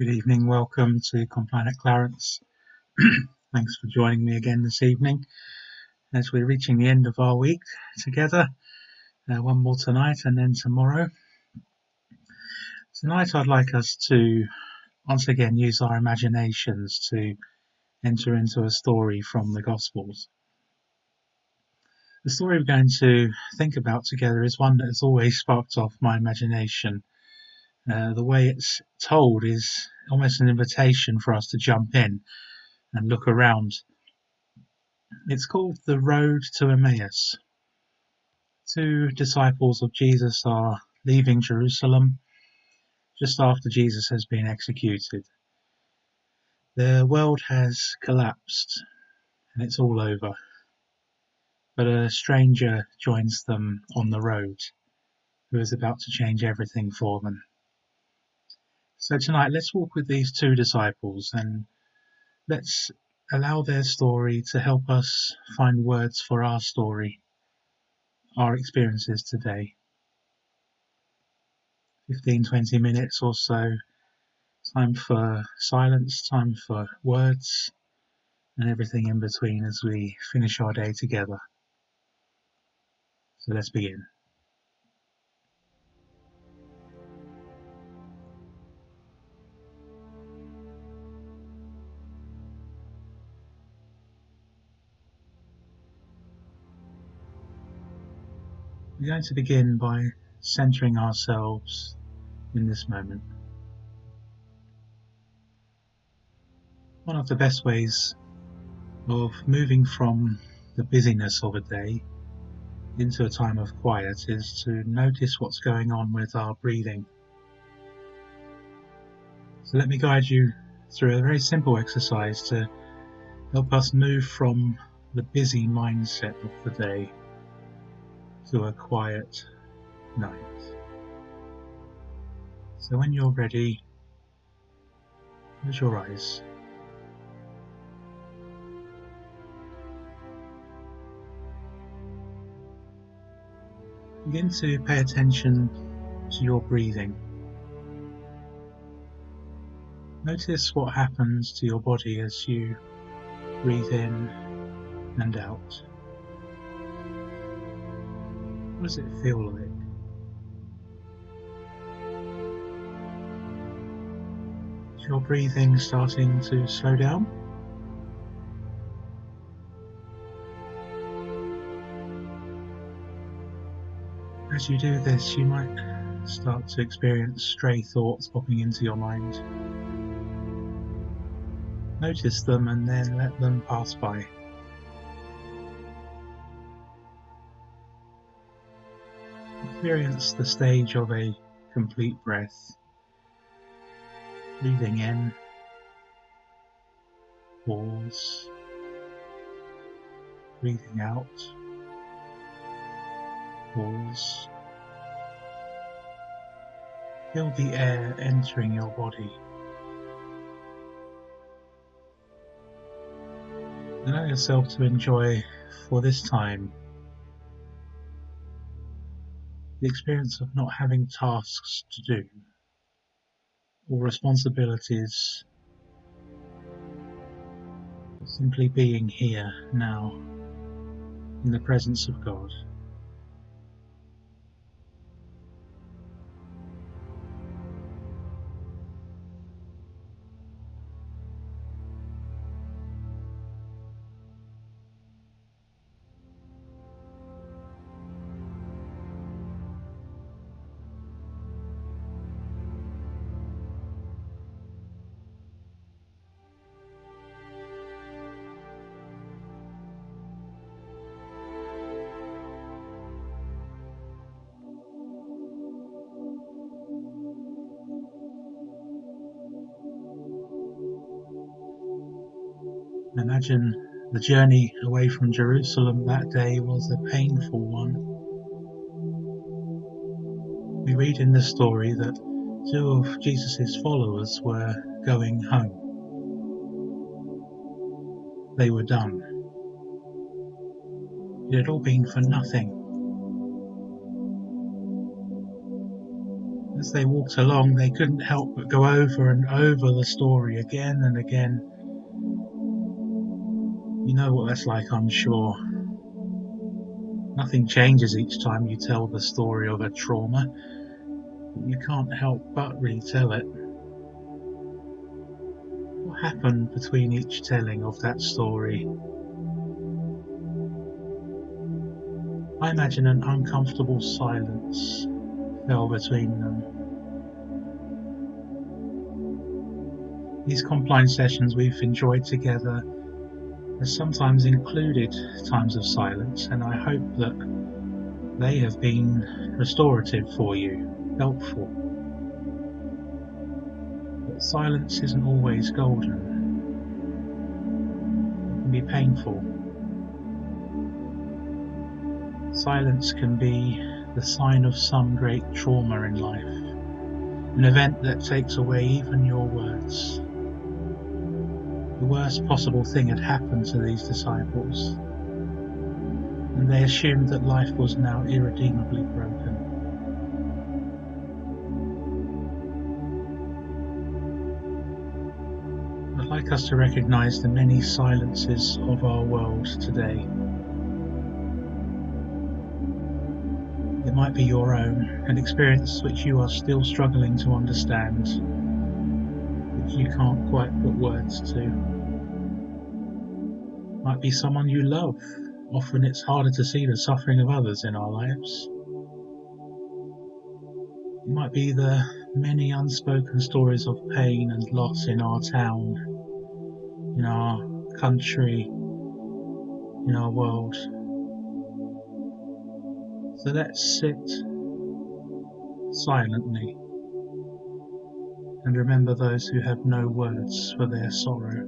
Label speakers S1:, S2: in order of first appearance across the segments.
S1: Good evening, welcome to Compline at Clarence. Thanks for joining me again this evening as we're reaching the end of our week together. One more tonight and then tomorrow. Tonight I'd like us to once again use our imaginations to enter into a story from the Gospels. The story we're going to think about together is one that has always sparked off my imagination. The way it's told is almost an invitation for us to jump in and look around. It's called The Road to Emmaus. Two disciples of Jesus are leaving Jerusalem just after Jesus has been executed. The world has collapsed and it's all over. But a stranger joins them on the road who is about to change everything for them. So tonight, let's walk with these two disciples and let's allow their story to help us find words for our story, our experiences today. 15-20 minutes or so, time for silence, time for words, and everything in between as we finish our day together. So let's begin. We're going to begin by centering ourselves in this moment. One of the best ways of moving from the busyness of a day into a time of quiet is to notice what's going on with our breathing. So let me guide you through a very simple exercise to help us move from the busy mindset of the day to a quiet night. So when you're ready, close your eyes. Begin to pay attention to your breathing. Notice what happens to your body as you breathe in and out. What does it feel like? Is your breathing starting to slow down? As you do this, you might start to experience stray thoughts popping into your mind. Notice them and then let them pass by. Experience the stage of a complete breath. Breathing in, pause, breathing out, pause. Feel the air entering your body. Allow yourself to enjoy, for this time, the experience of not having tasks to do or responsibilities, simply being here now in the presence of God. Imagine the journey away from Jerusalem that day was a painful one. We read in the story that two of Jesus' followers were going home. They were done. It had all been for nothing. As they walked along, they couldn't help but go over and over the story again and again. You know what that's like, I'm sure. Nothing changes each time you tell the story of a trauma. You can't help but retell it. What happened between each telling of that story? I imagine an uncomfortable silence fell between them. These Compline sessions we've enjoyed together have sometimes included times of silence, and I hope that they have been restorative for you, helpful. But silence isn't always golden. It can be painful. Silence can be the sign of some great trauma in life, an event that takes away even your words. The worst possible thing had happened to these disciples, and they assumed that life was now irredeemably broken. I'd like us to recognize the many silences of our world today. It might be your own, an experience which you are still struggling to understand, which you can't quite put words to. It might be someone you love. Often it's harder to see the suffering of others in our lives. It might be the many unspoken stories of pain and loss in our town, in our country, in our world. So let's sit silently and remember those who have no words for their sorrow.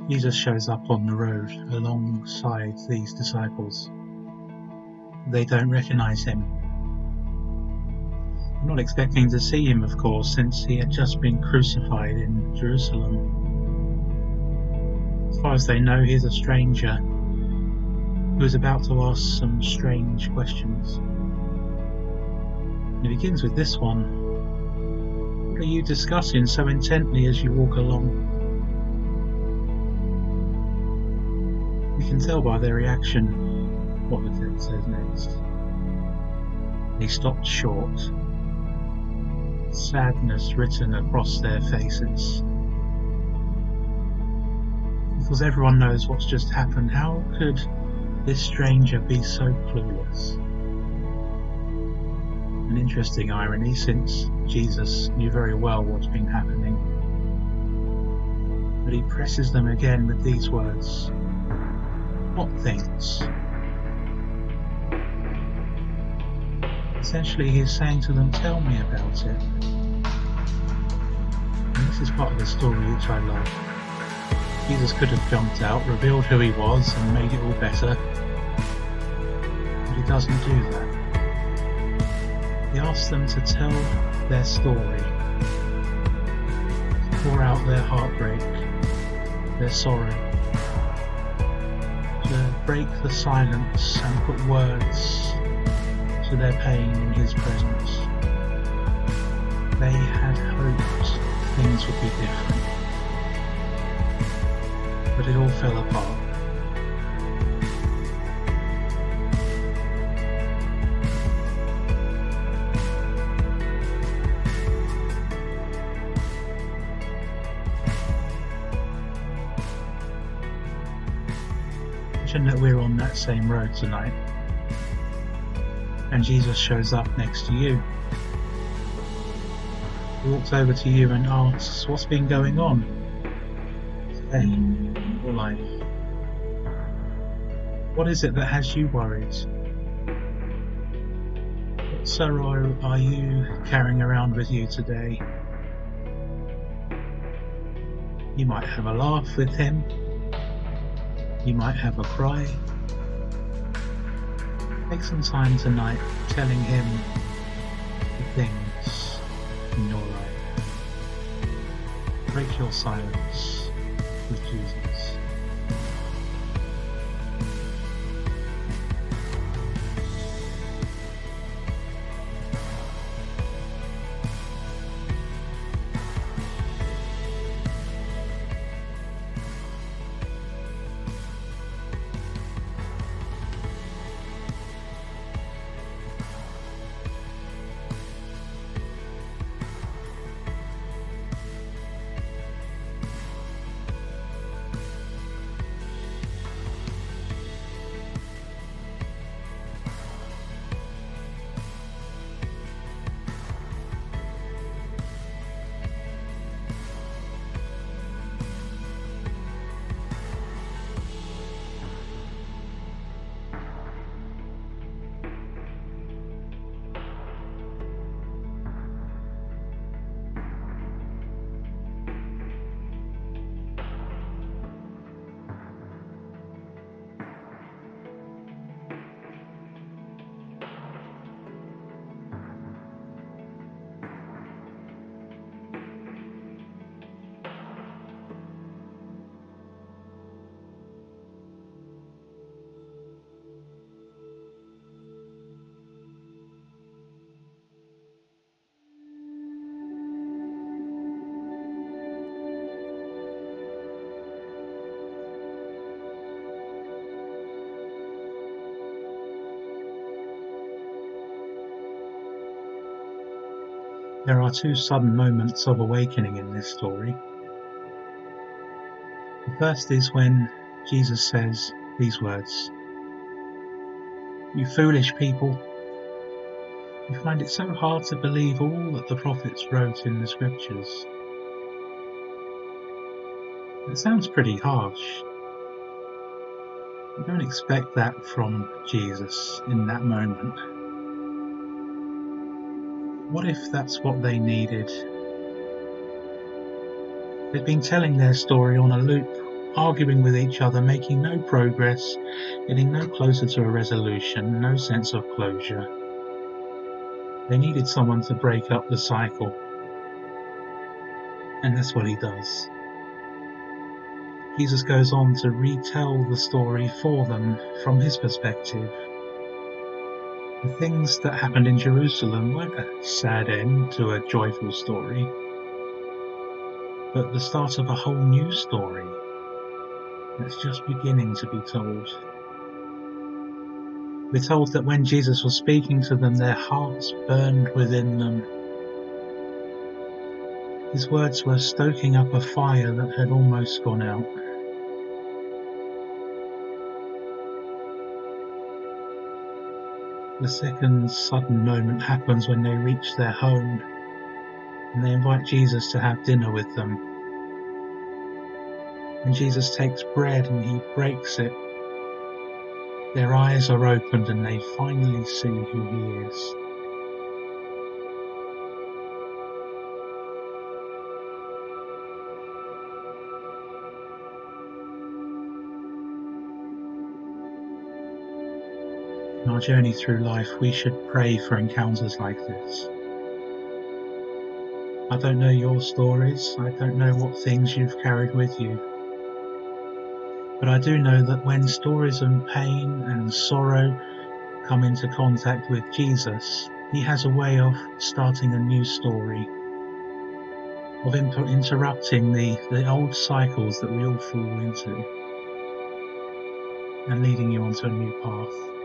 S1: Jesus shows up on the road alongside these disciples. They don't recognize him. They're not expecting to see him, of course, since he had just been crucified in Jerusalem. As far as they know, he's a stranger who is about to ask some strange questions. It begins with this one. What are you discussing so intently as you walk along? You can tell by their reaction what the text says next. They stopped short, sadness written across their faces. Because everyone knows what's just happened, how could this stranger be so clueless? An interesting irony, since Jesus knew very well what's been happening. But he presses them again with these words. What things? Essentially, he's saying to them, tell me about it. And this is part of the story which I love. Jesus could have jumped out, revealed who he was, and made it all better, but he doesn't do that. He asks them to tell their story, to pour out their heartbreak, their sorrow, to break the silence and put words to their pain in his presence. They had hoped things would be different, but it all fell apart. Imagine that we're on that same road tonight, and Jesus shows up next to you. He walks over to you and asks, "What's been going on today in your life? What is it that has you worried? What sorrow are you carrying around with you today?" You might have a laugh with him. You might have a cry. Take some time tonight telling him the things in your life. Break your silence with Jesus. There are two sudden moments of awakening in this story. The first is when Jesus says these words, "You foolish people, you find it so hard to believe all that the prophets wrote in the scriptures." It sounds pretty harsh. You don't expect that from Jesus in that moment. What if that's what they needed? They'd been telling their story on a loop, arguing with each other, making no progress, getting no closer to a resolution, no sense of closure. They needed someone to break up the cycle, and that's what he does. Jesus goes on to retell the story for them from his perspective. The things that happened in Jerusalem weren't a sad end to a joyful story, but the start of a whole new story that's just beginning to be told. We're told that when Jesus was speaking to them, their hearts burned within them. His words were stoking up a fire that had almost gone out. The second sudden moment happens when they reach their home and they invite Jesus to have dinner with them. When Jesus takes bread and he breaks it, their eyes are opened and they finally see who he is. In our journey through life, we should pray for encounters like this. I don't know your stories, I don't know what things you've carried with you, but I do know that when stories of pain and sorrow come into contact with Jesus, he has a way of starting a new story, of interrupting the old cycles that we all fall into, and leading you onto a new path.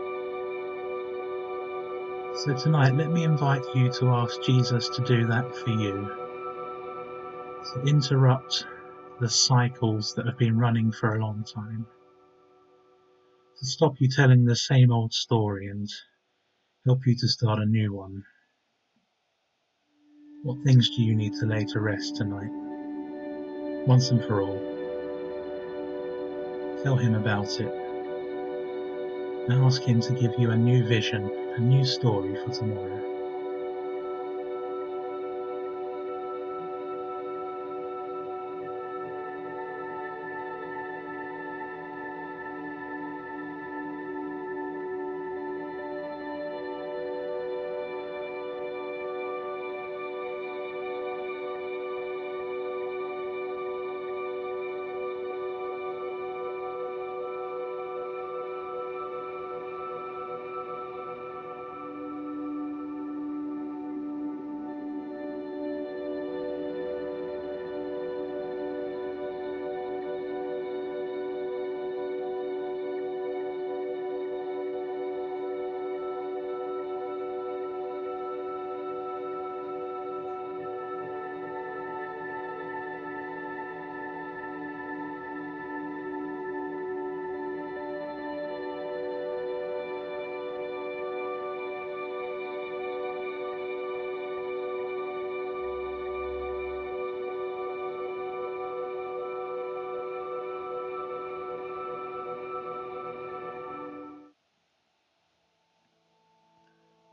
S1: So tonight, let me invite you to ask Jesus to do that for you, to interrupt the cycles that have been running for a long time, to stop you telling the same old story and help you to start a new one. What things do you need to lay to rest tonight? Once and for all, tell him about it and ask him to give you a new vision, a new story for tomorrow.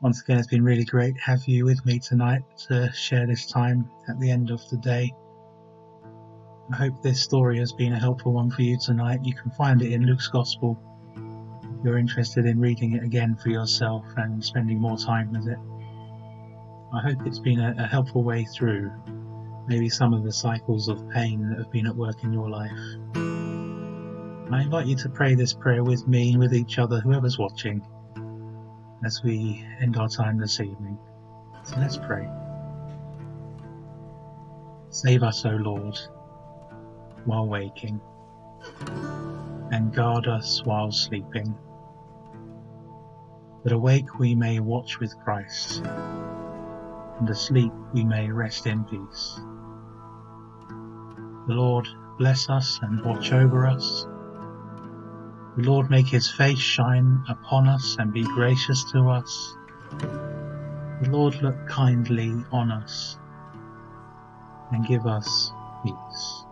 S1: Once again, it's been really great to have you with me tonight to share this time at the end of the day. I hope this story has been a helpful one for you tonight. You can find it in Luke's Gospel if you're interested in reading it again for yourself and spending more time with it. I hope it's been a helpful way through maybe some of the cycles of pain that have been at work in your life. I invite you to pray this prayer with me and with each other, whoever's watching, as we end our time this evening. So let's pray. Save us, O Lord, while waking, and guard us while sleeping, that awake we may watch with Christ, and asleep we may rest in peace. The Lord bless us and watch over us. The Lord make his face shine upon us and be gracious to us. The Lord look kindly on us and give us peace.